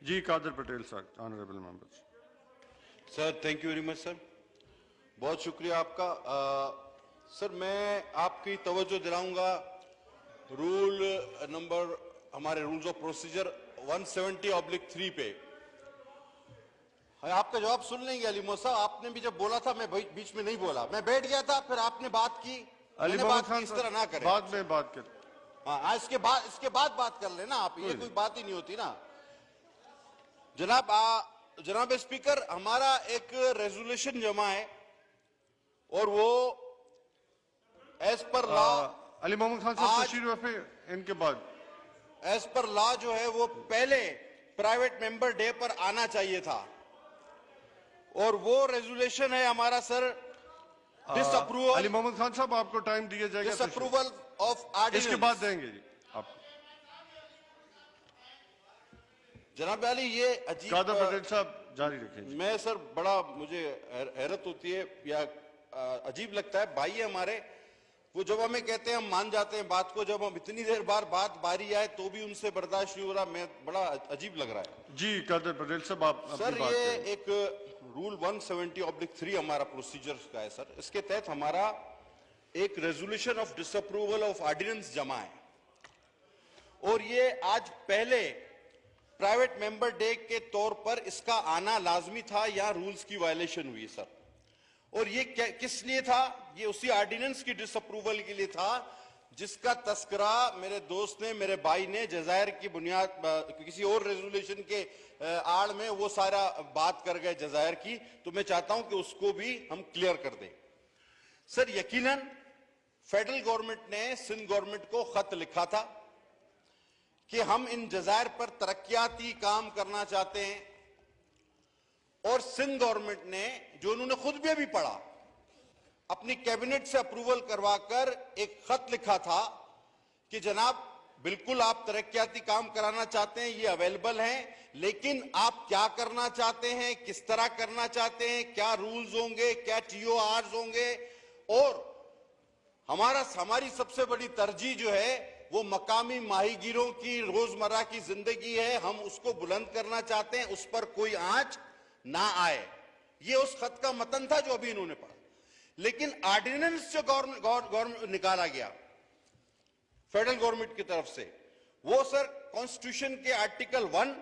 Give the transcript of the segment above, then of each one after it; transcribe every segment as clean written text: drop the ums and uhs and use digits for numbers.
Ji Kadar Patel sir, honourable members. Sir thank you very much sir, बहुत शुक्रिया आपका। Sir मैं आपकी तवज्जो दिलाऊंगा रूल नंबर, हमारे रूल्स ऑफ प्रोसीजर 170/3 पे। आपका जवाब सुन लेंगे अली मोहम्मद साहब, आपने भी जब बोला था मैं बीच में नहीं बोला, मैं बैठ गया था, फिर आपने बात की, अली मैंने बात की, खान इस तरह ना करें। बाद में बात कर। हाँ, इसके बाद बात कर लेना आप, ये कोई बात ही नहीं होती ना जनाब स्पीकर। हमारा एक रेजोल्यूशन जमा है और वो as per law, Ali Mohammad Khan साहब तशरीफ रखे, इनके बाद एज पर लॉ जो है वो पहले प्राइवेट मेंबर डे पर आना चाहिए था, और वो रेजोल्यूशन है हमारा सर डिसअप्रूवल। अली मोहम्मद खान साहब आपको टाइम दिया जाएगा, डिसअप्रूवल ऑफ ऑर्डिनेंस, इसके बाद देंगे जी आप। जनाब अली ये अजीब, कादर पटेल साहब जारी रखें। मैं सर बड़ा मुझे हैरत होती है या अजीब लगता है, भाई है हमारे, वो जब हमें कहते हैं हम मान जाते हैं बात को, जब हम इतनी देर बात बारी आए तो भी उनसे बर्दाश्त नहीं हो रहा, मैं बड़ा अजीब लग रहा है। जी कादर पटेल साहब आप सर ये एक रूल 170/3 हमारा प्रोसीजर का है सर, इसके तहत हमारा एक resolution of disapproval of ordinance जमा है, और ये आज पहले प्राइवेट मेंबर डे के तौर पर इसका आना लाजमी था, या रूल्स की वायलेशन हुई सर। और ये किस लिए था? ये उसी ऑर्डिनेंस की डिसअप्रूवल के लिए था जिसका तस्करा मेरे दोस्त ने, मेरे भाई ने जजायर की बुनियाद किसी और रेजोल्यूशन के आड़ में वो सारा बात कर गए जजायर की, तो मैं चाहता हूं कि उसको भी हम क्लियर कर दें। सर यकीनन फेडरल गवर्नमेंट ने सिंध गवर्नमेंट को खत लिखा था कि हम इन जजायर पर तरक्याती काम करना चाहते हैं, और सिंध गवर्नमेंट ने, जो उन्होंने खुद भी अभी पढ़ा, अपनी कैबिनेट से अप्रूवल करवाकर एक खत लिखा था कि जनाब बिल्कुल आप तरक्याती काम कराना चाहते हैं, ये अवेलेबल हैं, लेकिन आप क्या करना चाहते हैं, किस तरह करना चाहते हैं, क्या रूल्स होंगे, क्या TORs होंगे, और हमारी सबसे बड़ी तरजीह जो है वो मकामी माहीगीरों की रोजमर्रा की जिंदगी है, हम उसको बुलंद करना चाहते हैं, उस पर कोई आंच ना आए। ये उस खत का मतन था जो अभी इन्होंने पढ़ा। लेकिन ऑर्डिनेंस जो गवर्नमेंट निकाला गया फेडरल गवर्नमेंट की तरफ से, वो सर कॉन्स्टिट्यूशन के आर्टिकल 1,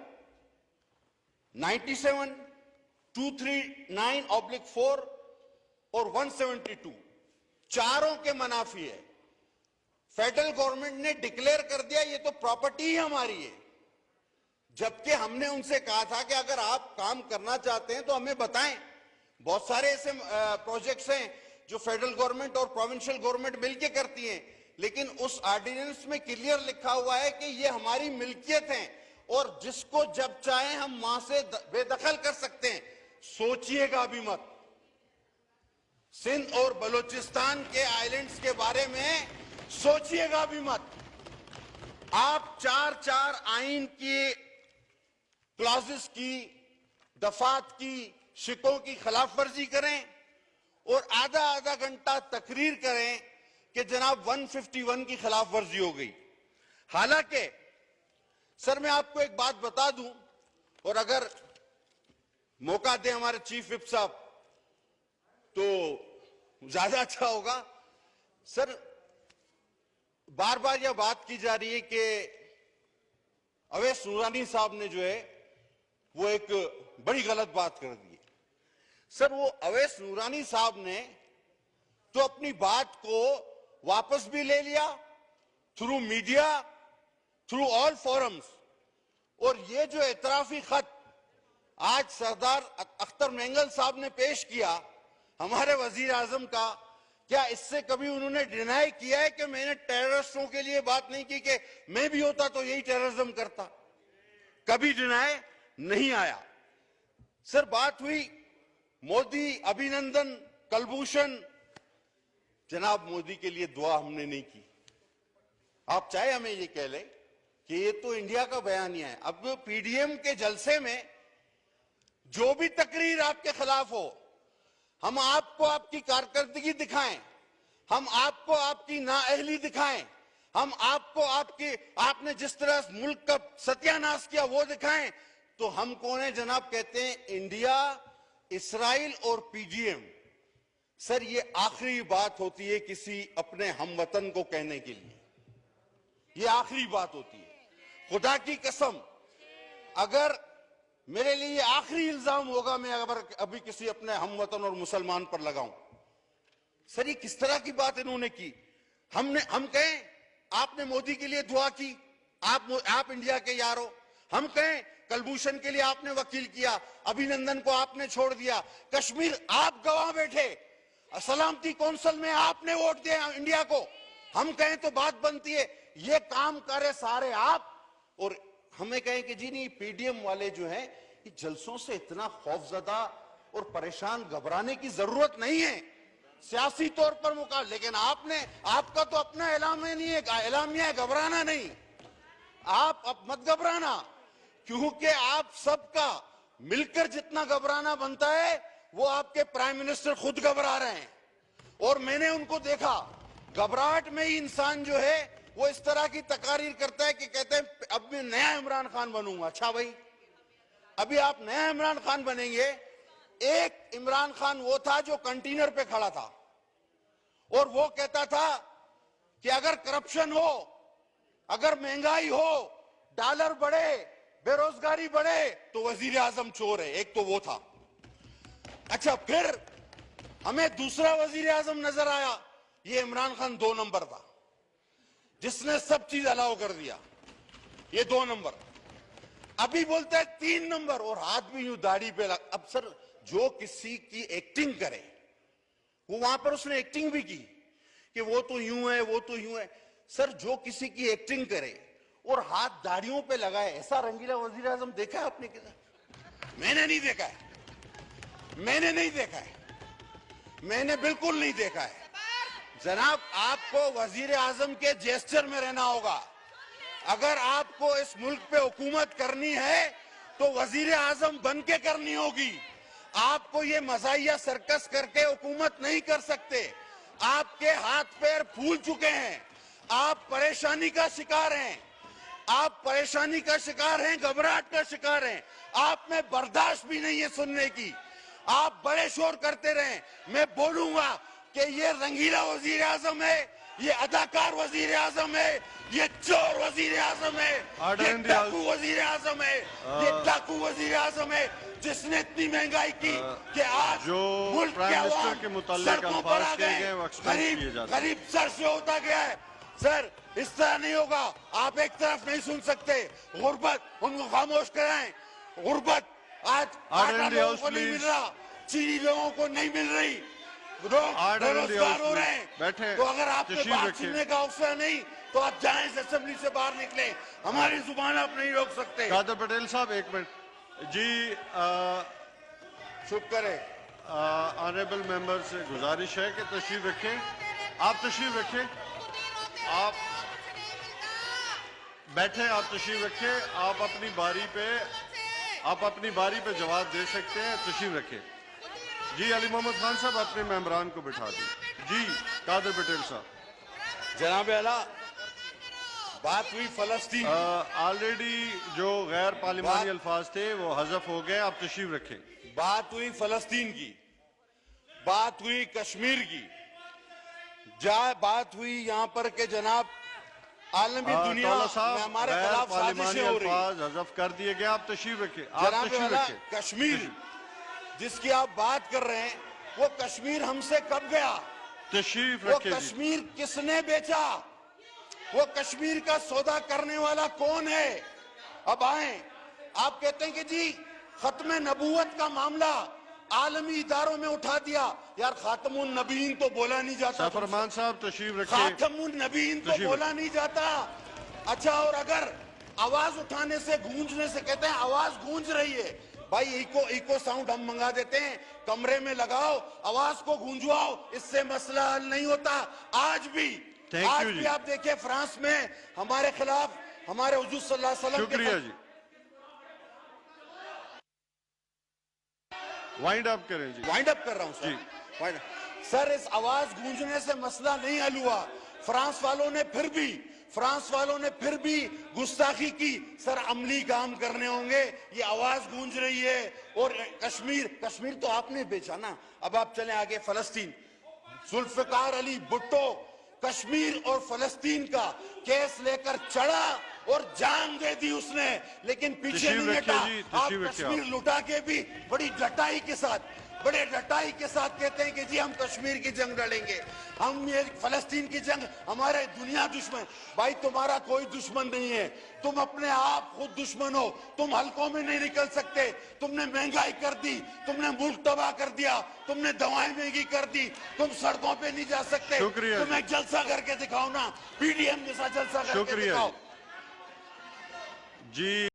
97, 239/4 और 172 चारों के मनाफी है। फेडरल गवर्नमेंट ने डिक्लेयर कर दिया ये तो प्रॉपर्टी ही हमारी है, जबकि हमने उनसे कहा था कि अगर आप काम करना चाहते हैं तो हमें बताएं। बहुत सारे ऐसे प्रोजेक्ट्स हैं जो फेडरल गवर्नमेंट और प्रोविंशियल गवर्नमेंट मिलकर करती हैं, लेकिन उस ऑर्डिनेंस में क्लियर लिखा हुआ है कि ये हमारी मिल्कियत है और जिसको जब चाहे हम वहां से बेदखल कर सकते हैं। सोचिएगा भी मत, सिंध और बलूचिस्तान के आइलैंड्स के बारे में सोचिएगा भी मत। आप 4 आइन की क्लॉजेस की, दफात की, शिकों की खिलाफ वर्जी करें और आधा घंटा तकरीर करें कि जनाब 151 की खिलाफ वर्जी हो गई। हालांकि सर मैं आपको एक बात बता दूं, और अगर मौका दे हमारे चीफ विप साहब तो ज्यादा अच्छा होगा। सर बार बार यह बात की जा रही है कि अवैस नूरानी साहब ने जो है वो एक बड़ी गलत बात कर दी है। सर वो अवैस नूरानी साहब ने तो अपनी बात को वापस भी ले लिया through media, through all forums, और ये जो एतराफी खत आज सरदार अख्तर मेंगल साहब ने पेश किया हमारे वजीर आजम का, क्या इससे कभी उन्होंने डिनाई किया है कि मैंने टेररिस्टों के लिए बात नहीं की कि मैं भी होता तो यही टेररिज्म करता? कभी डिनाई नहीं आया। सर बात हुई मोदी अभिनंदन कलभूषण, जनाब मोदी के लिए दुआ हमने नहीं की। आप चाहे हमें ये कह लें कि ये तो इंडिया का बयानिया है। अब PDM के जलसे में जो भी तकरीर आपके खिलाफ हो, हम आपको आपकी कारकर्दगी दिखाएं, हम आपको आपकी नाअहली दिखाएं, हम आपको आपने जिस तरह मुल्क का सत्यानाश किया वो दिखाएं, तो हम कौन है जनाब? कहते हैं इंडिया, इसराइल और पीजीएम। सर ये आखिरी बात होती है किसी अपने हमवतन को कहने के लिए, ये आखिरी बात होती है। खुदा की कसम, अगर मेरे लिए आखिरी इल्जाम होगा मैं अगर अभी किसी अपने हमवतन और मुसलमान पर लगाऊं। सर ये किस तरह की बात इन्होंने की? हम कहें आपने मोदी के लिए दुआ की, आप इंडिया के यार हो। हम कहें कलभूषण के लिए आपने वकील किया, अभिनंदन को आपने छोड़ दिया, कश्मीर आप गवाह बैठे, सलामती कौंसिल में आपने वोट दिया इंडिया को। हम कहें तो बात बनती है, ये काम करे सारे आप, और हमें कहें कि जी नहीं पीडीएम वाले जो हैं ये जलसों से इतना खौफजदा और परेशान, घबराने की जरूरत नहीं है सियासी तौर पर मुकाबला। लेकिन आपका तो अपना एलामिया है घबराना नहीं। आप अब मत घबराना, क्योंकि आप सबका मिलकर जितना घबराना बनता है वो आपके प्राइम मिनिस्टर खुद घबरा रहे हैं। और मैंने उनको देखा, घबराहट में ही इंसान जो है वो इस तरह की तकारीर करता है कि कहते हैं अब मैं नया इमरान खान बनूंगा। अच्छा भाई, अभी आप नया इमरान खान बनेंगे। एक इमरान खान वो था जो कंटेनर पे खड़ा था और वो कहता था कि अगर करप्शन हो, अगर महंगाई हो, डॉलर बढ़े, बेरोजगारी बढ़े तो वजीर आजम चोर है। एक तो वो था। अच्छा, फिर हमें दूसरा वजीर आजम नजर आया, ये इमरान खान 2 नंबर था जिसने सब चीज अलाउ कर दिया, ये 2 नंबर। अभी बोलता है 3 नंबर और हाथ भी यूं दाढ़ी पे लग। अब सर जो किसी की एक्टिंग करे, वो वहां पर उसने एक्टिंग भी की कि वो तो यूं है, वो तो यूं है। सर जो किसी की एक्टिंग करे और हाथ दाढ़ियों पे लगाए, ऐसा रंगीला वजीर आजम देखा है आपने किधर? मैंने नहीं देखा है, मैंने नहीं देखा है, मैंने बिल्कुल नहीं देखा है। जनाब आपको वजीर आजम के जेस्चर में रहना होगा। अगर आपको इस मुल्क पे हुकूमत करनी है तो वजीर आजम बन के करनी होगी। आपको ये मजाहिया सर्कस करके हुकूमत नहीं कर सकते। आपके हाथ पैर फूल चुके हैं, आप परेशानी का शिकार हैं, आप परेशानी का शिकार हैं, घबराहट का शिकार हैं। आप में बर्दाश्त भी नहीं है सुनने की। आप बड़े शोर करते रहें, मैं बोलूंगा कि ये रंगीला वजीर आजम है, ये अदाकार वजीर आजम है, ये चोर वजीर आजम है, ये डाकू वजीर आजम है, ये डाकू वजीर आजम है जिसने इतनी महंगाई की कि आज मुल्क के अवाम सड़कों पर आ गए, गरीब सर से होता गया है। सर इस तरह नहीं होगा, आप एक तरफ नहीं सुन सकते। गुर्बत, उनको खामोश कराएं। गुर्बत आज आटा लोगों को नहीं मिल रहा, चीनी लोगों को नहीं मिल रही, लोग बेरोजगार हो रहे हैं। तो अगर आपके बात सुनने का अवसर नहीं तो आप जाएं, असेंबली से बाहर निकले, हमारी जुबान आप नहीं रोक सकते। कादर पटेल साहब 1 मिनट जी, चुप करें। ऑनरेबल मेंबर से गुजारिश है कि तशरीफ रखें, आप तशरीफ रखें, आप बैठे, आप तशरीफ रखें, आप अपनी बारी पे जवाब दे सकते हैं, तशरीफ रखें। जी अली मोहम्मद खान साहब अपने मेंबरान को बिठा दें। जी कादर पटेल साहब। जनाब आला, बात हुई फलस्तीन, ऑलरेडी जो गैर पार्लिमानी अल्फाज थे वो हज़फ हो गए, आप तशरीफ रखें। बात हुई फलस्तीन की, बात हुई कश्मीर की, बात हुई यहाँ पर के जनाब आलमी दुनिया में हमारे खिलाफ साजिशें हो रही हैं। हज़फ कर दिए गए, आप तशरीफ रखें, आप जनाब तशरीफ रखें। कश्मीर जिसकी आप बात कर रहे हैं, वो कश्मीर हमसे कब गया? तशरीफ वो रखें। कश्मीर किसने बेचा? वो कश्मीर का सौदा करने वाला कौन है? अब आए, आप कहते हैं कि जी खत्म नबूवत का मामला आलमी इदारों में उठा दिया। यार खातमुन नबीन तो बोला नहीं जाता। फरमान साहब तशरीफ रखें। खातमुन नबीन तो बोला नहीं जाता। अच्छा, और अगर आवाज उठाने से, गूंजने से, कहते हैं आवाज गूंज रही है, भाई इको साउंड हम मंगा देते हैं, कमरे में लगाओ, आवाज को गूंजवाओ, इससे मसला हल नहीं होता। आज भी आप देखिए फ्रांस में हमारे खिलाफ हमारे हुजूर सल्लल्लाहु अलैहि वसल्लम शुक्रिया जी। वाइंड अप करें जी। वाइंड अप कर रहा हूं सर। सर इस आवाज गूंजने से मसला नहीं हल हुआ। फ्रांस वालों ने फिर भी फ्रांस वालों ने फिर भी गुस्ताखी की, सर अमली काम करने होंगे, ये आवाज गूंज रही है। और कश्मीर तो आपने बेचा ना। अब आप चले आगे, फलस्तीन, जुल्फिकार अली भुट्टो कश्मीर और फलस्तीन का केस लेकर चढ़ा और जान दे दी उसने, लेकिन पीछे नहीं हटा। आप कश्मीर लुटा के भी बड़ी डटाई के साथ कहते हैं कि जी हम कश्मीर की जंग लड़ेंगे, हम ये फलस्तीन की जंग, हमारे दुनिया दुश्मन। भाई तुम्हारा कोई दुश्मन नहीं है, तुम अपने आप खुद दुश्मन हो। तुम हलकों में नहीं निकल सकते, तुमने महंगाई कर दी, तुमने मुल्क तबाह कर दिया, तुमने दवाएं महंगी कर दी, तुम सड़कों पे नहीं जा सकते। तुम एक जलसा करके दिखाओ ना, पीडीएम जैसा जलसा करके दिखाओ जी।